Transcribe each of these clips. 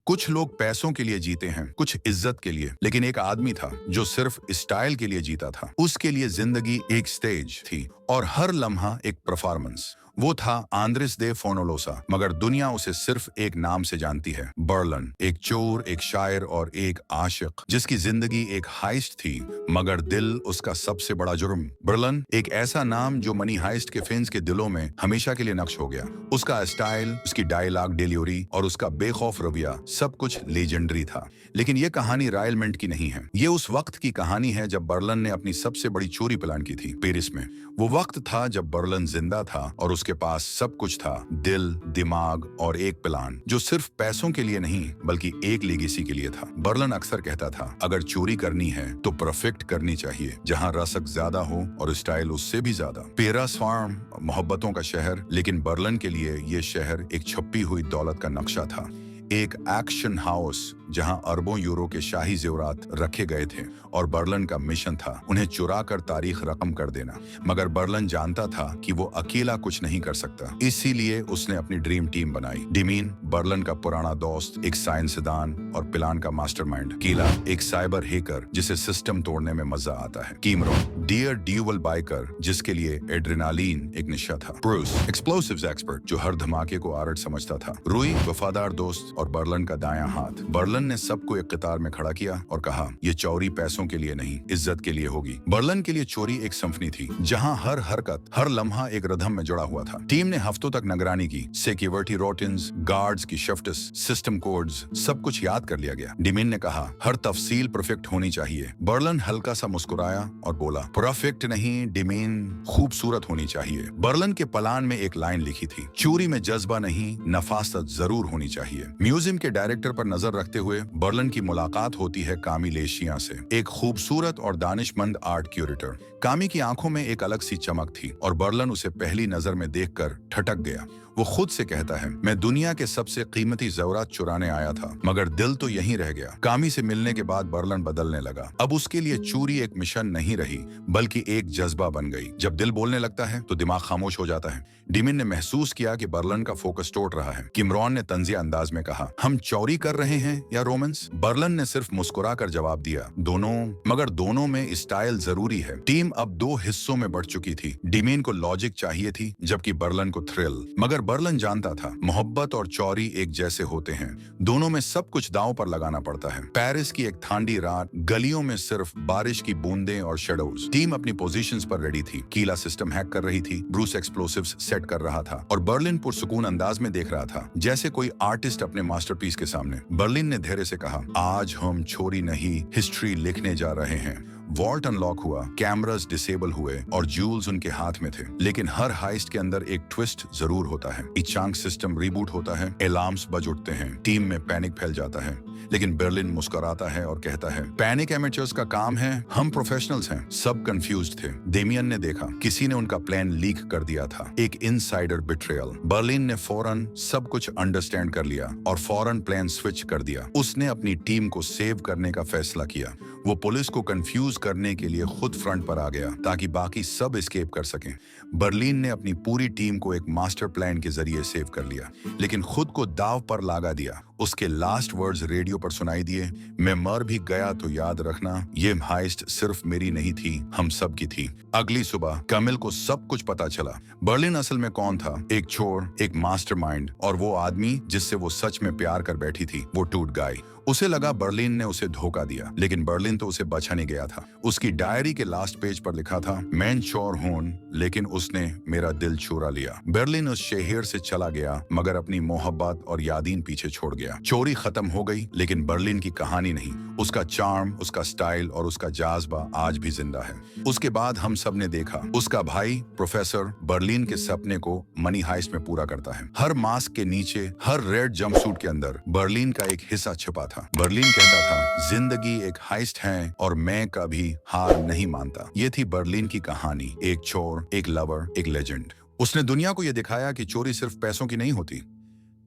कुछ लोग पैसों के लिए जीते हैं, कुछ इज्जत के लिए, लेकिन एक आदमी था जो सिर्फ स्टाइल के लिए जीता था। उसके लिए जिंदगी एक स्टेज थी और हर लम्हा एक परफॉर्मेंस। वो था आंद्रेस दे फोनोलोसा, मगर दुनिया उसे सिर्फ एक नाम से जानती है, बर्लन। एक चोर, एक शायर और एक आशिक जिसकी जिंदगी एक हाइस्ट थी, मगर दिल उसका सबसे बड़ा जुर्म। बर्लन एक ऐसा नाम जो मनी हाइस्ट के फैंस के दिलों में हमेशा के लिए नक्श हो गया। उसका स्टाइल, उसकी डायलॉग डिलीवरी और उसका बेखौफ रवैया सब कुछ लेजेंडरी था। लेकिन ये कहानी रॉयल मिंट की नहीं है। ये उस वक्त की कहानी है जब बर्लन ने अपनी सबसे बड़ी चोरी प्लान की थी, पेरिस में। वो वक्त था जब बर्लन जिंदा था और उसके पास सब कुछ था, दिल, दिमाग और एक प्लान जो सिर्फ पैसों के लिए नहीं बल्कि एक लेगेसी के लिए था। बर्लन अक्सर कहता था, अगर चोरी करनी है तो परफेक्ट करनी चाहिए, जहां रसक ज्यादा हो और स्टाइल उससे भी ज्यादा। पेरिस फार्म, मोहब्बतों का शहर, लेकिन बर्लन के लिए ये शहर एक छुपी हुई दौलत का नक्शा था। एक एक्शन हाउस जहां अरबों यूरो के शाही जेवरात रखे गए थे और बर्लन का मिशन था उन्हें चुरा कर तारीख रकम कर देना। मगर बर्लन जानता था कि वो अकेला कुछ नहीं कर सकता, इसीलिए उसने अपनी ड्रीम टीम बनाई। डिमीन, बर्लन का पुराना दोस्त, एक साइंसदान और प्लान का मास्टरमाइंड। कीला, एक साइबर हैकर जिसे सिस्टम तोड़ने में मजा आता है। कीमरो, डियर ड्यूअल बाइकर जिसके लिए एड्रेनालीन एक नशा था। ब्रूस, एक्सप्लोसिव्स एक्सपर्ट जो हर धमाके को आर्ट समझता था। रूई, वफादार दोस्त और बर्लन का दायां हाथ। बर्लन ने सबको एक कतार में खड़ा किया और कहा, ये चोरी पैसों के लिए नहीं, इज्जत के लिए होगी। बर्लन के लिए चोरी एक सिम्फनी थी जहां हर हरकत, हर लम्हा एक रिदम में जुड़ा हुआ था। टीम ने हफ्तों तक निगरानी की, सिक्योरिटी रूटीन्स, गार्ड्स की शिफ्ट्स, सिस्टम कोड्स, सब कुछ याद कर लिया गया। डिमीन ने कहा, हर तफसील परफेक्ट होनी चाहिए। बर्लन हल्का सा मुस्कुराया और बोला, परफेक्ट नहीं डिमीन, खूबसूरत होनी चाहिए। बर्लन के प्लान में एक लाइन लिखी थी, चोरी में जज्बा नहीं, नफासत जरूर होनी चाहिए। म्यूजियम के डायरेक्टर पर नजर रखते हुए बर्लन की मुलाकात होती है कामी लेशिया से, एक खूबसूरत और दानिशमंद आर्ट क्यूरेटर। कामी की आंखों में एक अलग सी चमक थी और बर्लन उसे पहली नजर में देखकर ठटक गया। वो खुद से कहता है, मैं दुनिया के सबसे कीमती जेवरात चुराने आया था, मगर दिल तो यहीं रह गया। कामी से मिलने के बाद बर्लन बदलने लगा। अब उसके लिए चोरी एक मिशन नहीं रही बल्कि एक जज्बा बन गई। जब दिल बोलने लगता है तो दिमाग खामोश हो जाता है। डिमिन ने महसूस किया कि बर्लन का फोकस टूट रहा है। किमरॉन ने तंजिया अंदाज में कहा, हम चोरी कर रहे हैं या रोमांस? बर्लन ने सिर्फ मुस्कुरा कर जवाब दिया, दोनों, मगर दोनों में स्टाइल जरूरी है। टीम अब दो हिस्सों में बढ़ चुकी थी। डिमीन को लॉजिक चाहिए थी जबकि बर्लन को थ्रिल। मगर बर्लन जानता था मोहब्बत और चोरी एक जैसे होते हैं, दोनों में सब कुछ दांव पर लगाना पड़ता है। पेरिस की एक ठंडी रात, गलियों में सिर्फ बारिश की बूंदें और शेडोज। टीम अपनी पोजीशंस पर रेडी थी। कीला सिस्टम हैक कर रही थी, ब्रूस एक्सप्लोसिव्स सेट कर रहा था और बर्लिन पुरसुकून अंदाज में देख रहा था, जैसे कोई आर्टिस्ट अपने मास्टरपीस के सामने। बर्लिन ने धैर्य से कहा, आज हम चोरी नहीं, हिस्ट्री लिखने जा रहे हैं। वॉल्ट अनलॉक हुआ, कैमरास डिसेबल हुए और जूल्स उनके हाथ में थे। लेकिन हर हाइस्ट के अंदर एक ट्विस्ट जरूर होता है। इचांग सिस्टम रिबूट होता है, अलार्म्स बज उठते हैं, टीम में पैनिक फैल जाता है। लेकिन बर्लिन मुस्कुराता है और कहता है, पैनिक एमेचर्स का काम है, हम प्रोफेशनल्स हैं। सब कंफ्यूज्ड थे। डेमियन ने देखा किसी ने उनका प्लान लीक कर दिया था, एक इनसाइडर बिट्रेयल। बर्लिन ने फौरन सब कुछ अंडरस्टैंड कर लिया और फौरन प्लान स्विच कर दिया। उसने अपनी टीम को सेव करने का फैसला किया। वो पुलिस को कंफ्यूज करने के लिए खुद फ्रंट पर आ गया ताकि बाकी सब एस्केप कर सकें। बर्लिन ने अपनी पूरी टीम को एक मास्टर प्लान के जरिए सेव कर लिया, लेकिन खुद को दाव पर लगा दिया। उसके लास्ट वर्ड्स रेडियो पर सुनाई दिए, मैं मर भी गया तो याद रखना, ये हाइस्ट सिर्फ मेरी नहीं थी, हम सब की थी। अगली सुबह कमिल को सब कुछ पता चला। बर्लिन असल में कौन था? एक चोर, एक मास्टरमाइंड, और वो आदमी जिससे वो सच में प्यार कर बैठी थी, वो टूट गई। उसे लगा बर्लिन ने उसे धोखा दिया, लेकिन बर्लिन तो उसे बचा नहीं गया था। उसकी डायरी के लास्ट पेज पर लिखा था, मैं चोर हूं लेकिन उसने मेरा दिल चुरा लिया। बर्लिन उस शहर से चला गया मगर अपनी मोहब्बत और यादीन पीछे छोड़ गया। चोरी खत्म हो गई लेकिन बर्लिन की कहानी नहीं। उसका चार्म, उसका स्टाइल और उसका जाज्बा आज भी जिंदा है। उसके बाद हम सब ने देखा उसका भाई प्रोफेसर बर्लिन के सपने को मनी हाइस्ट में पूरा करता है। हर मास्क के नीचे, हर रेड जंपसूट के अंदर बर्लिन का एक हिस्सा छिपा था। बर्लिन कहता था, जिंदगी एक हाइस्ट है और मैं कभी हार नहीं मानता। ये थी बर्लिन की कहानी, एक चोर, एक लवर, एक लेजेंड। उसने दुनिया को यह दिखाया कि चोरी सिर्फ पैसों की नहीं होती,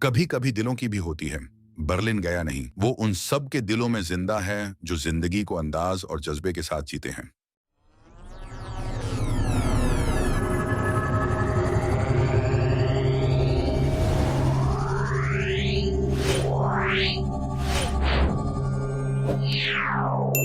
कभी कभी दिलों की भी होती है। बर्लिन गया नहीं, वो उन सब के दिलों में जिंदा है जो जिंदगी को अंदाज और जज्बे के साथ जीते हैं। है।